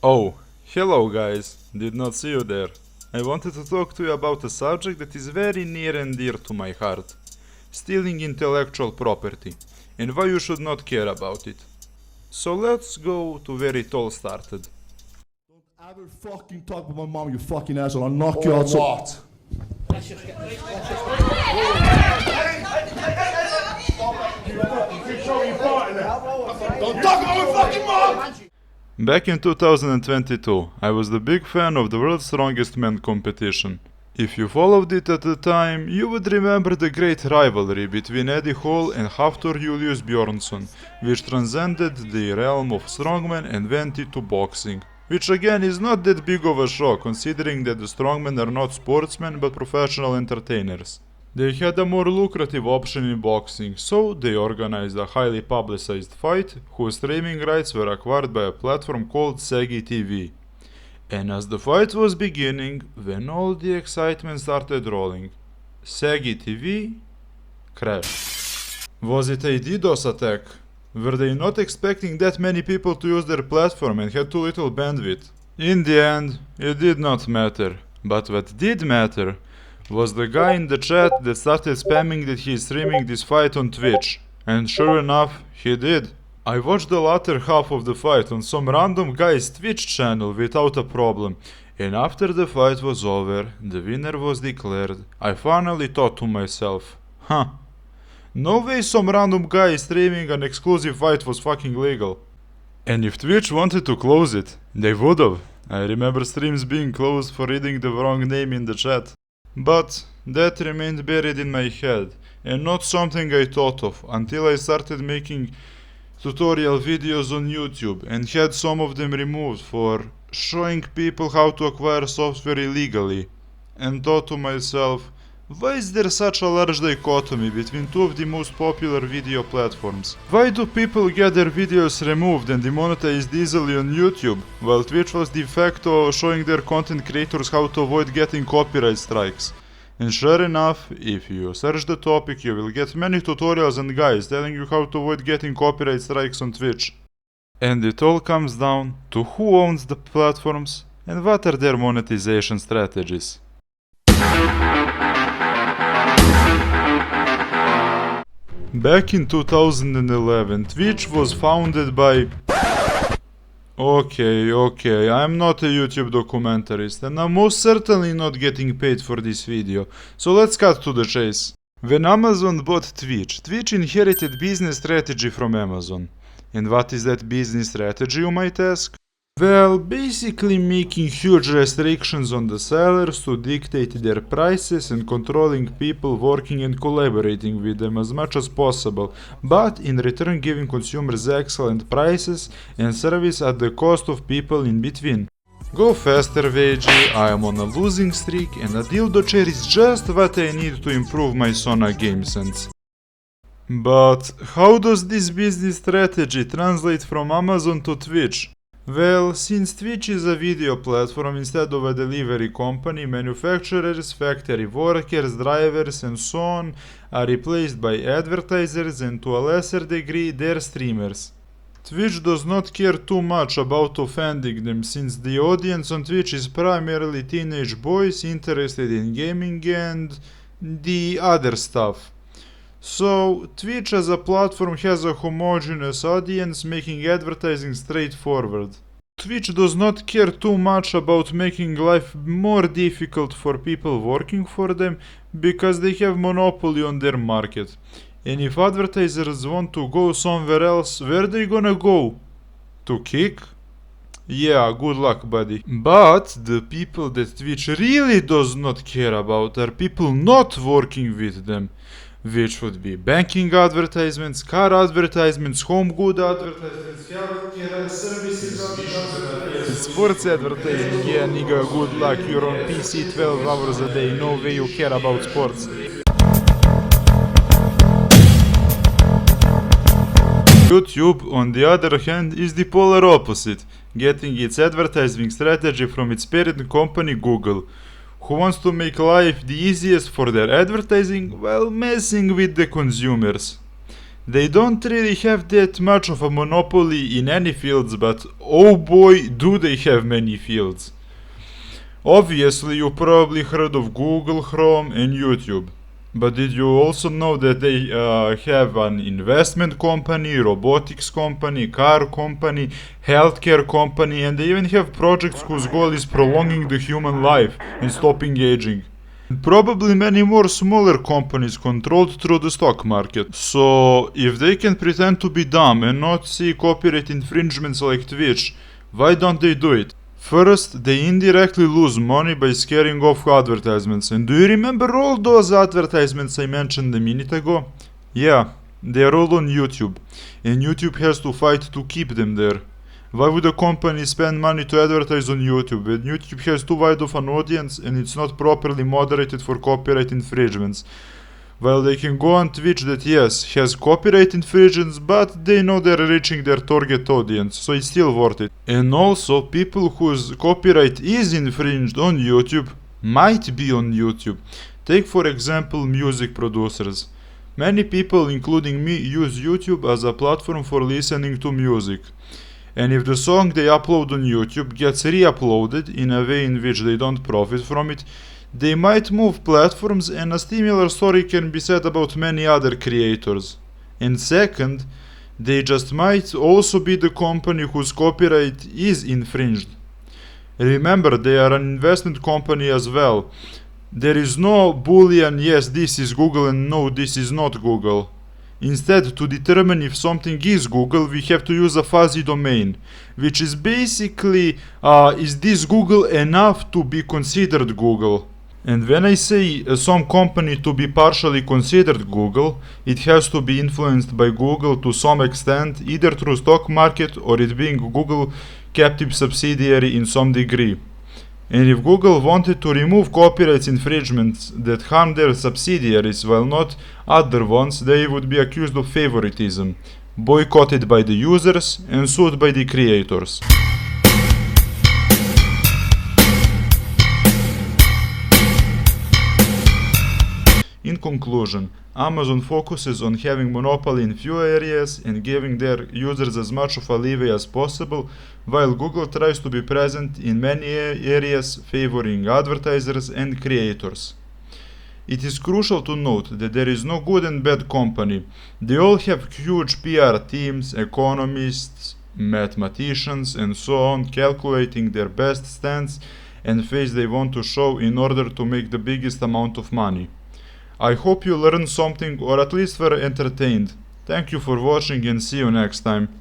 Oh, hello guys, did not see you there. I wanted to talk to you about a subject that is very near and dear to my heart. Stealing intellectual property, and why you should not care about it. So let's go to where it all started. Don't ever fucking talk about my mom, you fucking asshole. I'll knock you out. What? Don't talk about my fucking mom! Back in 2022, I was the big fan of the World's Strongest Man competition. If you followed it at the time, you would remember the great rivalry between Eddie Hall and Hafthor Julius Bjornsson, which transcended the realm of strongman and went into boxing. Which again is not that big of a shock, considering that the strongmen are not sportsmen but professional entertainers. They had a more lucrative option in boxing, so they organized a highly publicized fight, whose streaming rights were acquired by a platform called Segi TV. And as the fight was beginning, when all the excitement started rolling, Segi TV crashed. Was it a DDoS attack? Were they not expecting that many people to use their platform and had too little bandwidth? In the end, it did not matter. But what did matter was the guy in the chat that started spamming that he is streaming this fight on Twitch. And sure enough, he did. I watched the latter half of the fight on some random guy's Twitch channel without a problem. And after the fight was over, the winner was declared. I finally thought to myself, no way some random guy streaming an exclusive fight was fucking legal. And if Twitch wanted to close it, they would've. I remember streams being closed for reading the wrong name in the chat. But that remained buried in my head, and not something I thought of until I started making tutorial videos on YouTube and had some of them removed for showing people how to acquire software illegally, and thought to myself, why is there such a large dichotomy between two of the most popular video platforms? Why do people get their videos removed and demonetized easily on YouTube, while Twitch was de facto showing their content creators how to avoid getting copyright strikes? And sure enough, if you search the topic, you will get many tutorials and guides telling you how to avoid getting copyright strikes on Twitch. And it all comes down to who owns the platforms and what are their monetization strategies. Back in 2011, Twitch was founded by... Okay, I'm not a YouTube documentarist and I'm most certainly not getting paid for this video, so let's cut to the chase. When Amazon bought Twitch, Twitch inherited business strategy from Amazon. And what is that business strategy, you might ask? Well, basically making huge restrictions on the sellers to dictate their prices and controlling people working and collaborating with them as much as possible, but in return giving consumers excellent prices and service at the cost of people in between. Go faster, VG, I am on a losing streak and a dildo chair is just what I need to improve my Sona game sense. But how does this business strategy translate from Amazon to Twitch? Well, since Twitch is a video platform instead of a delivery company, manufacturers, factory workers, drivers and so on are replaced by advertisers and to a lesser degree their streamers. Twitch does not care too much about offending them since the audience on Twitch is primarily teenage boys interested in gaming and the other stuff. So, Twitch as a platform has a homogeneous audience, making advertising straightforward. Twitch does not care too much about making life more difficult for people working for them, because they have monopoly on their market. And if advertisers want to go somewhere else, where they gonna go? To Kick? Yeah, good luck, buddy. But the people that Twitch really does not care about are people not working with them. Which would be banking advertisements, car advertisements, home good advertisements, healthcare services advertisements, sports advertising. Yeah, nigga, good luck, you're on PC 12 hours a day, no way you care about sports. YouTube, on the other hand, is the polar opposite, getting its advertising strategy from its parent company Google, who wants to make life the easiest for their advertising while messing with the consumers. They don't really have that much of a monopoly in any fields, but oh boy, do they have many fields. Obviously, you probably heard of Google, Chrome, and YouTube. But did you also know that they have an investment company, robotics company, car company, healthcare company, and they even have projects whose goal is prolonging the human life and stopping aging? Probably many more smaller companies controlled through the stock market. So, if they can pretend to be dumb and not see copyright infringements like Twitch, why don't they do it? First, they indirectly lose money by scaring off advertisements. And do you remember all those advertisements I mentioned a minute ago? Yeah, they're all on YouTube. And YouTube has to fight to keep them there. Why would a company spend money to advertise on YouTube when YouTube has too wide of an audience and it's not properly moderated for copyright infringements? While they can go on Twitch that yes, has copyright infringements, but they know they're reaching their target audience, so it's still worth it. And also, people whose copyright is infringed on YouTube might be on YouTube. Take for example music producers. Many people, including me, use YouTube as a platform for listening to music. And if the song they upload on YouTube gets re-uploaded in a way in which they don't profit from it, they might move platforms, and a similar story can be said about many other creators. And second, they just might also be the company whose copyright is infringed. Remember, they are an investment company as well. There is no boolean yes this is Google and no this is not Google. Instead, to determine if something is Google, we have to use a fuzzy domain, which is basically, is this Google enough to be considered Google? And when I say some company to be partially considered Google, it has to be influenced by Google to some extent, either through stock market or it being Google captive subsidiary in some degree. And if Google wanted to remove copyright infringements that harm their subsidiaries while not other ones, they would be accused of favoritism, boycotted by the users and sued by the creators. In conclusion, Amazon focuses on having monopoly in few areas and giving their users as much of a leeway as possible, while Google tries to be present in many areas, favoring advertisers and creators. It is crucial to note that there is no good and bad company. They all have huge PR teams, economists, mathematicians, and so on, calculating their best stance and face they want to show in order to make the biggest amount of money. I hope you learned something or at least were entertained. Thank you for watching and see you next time.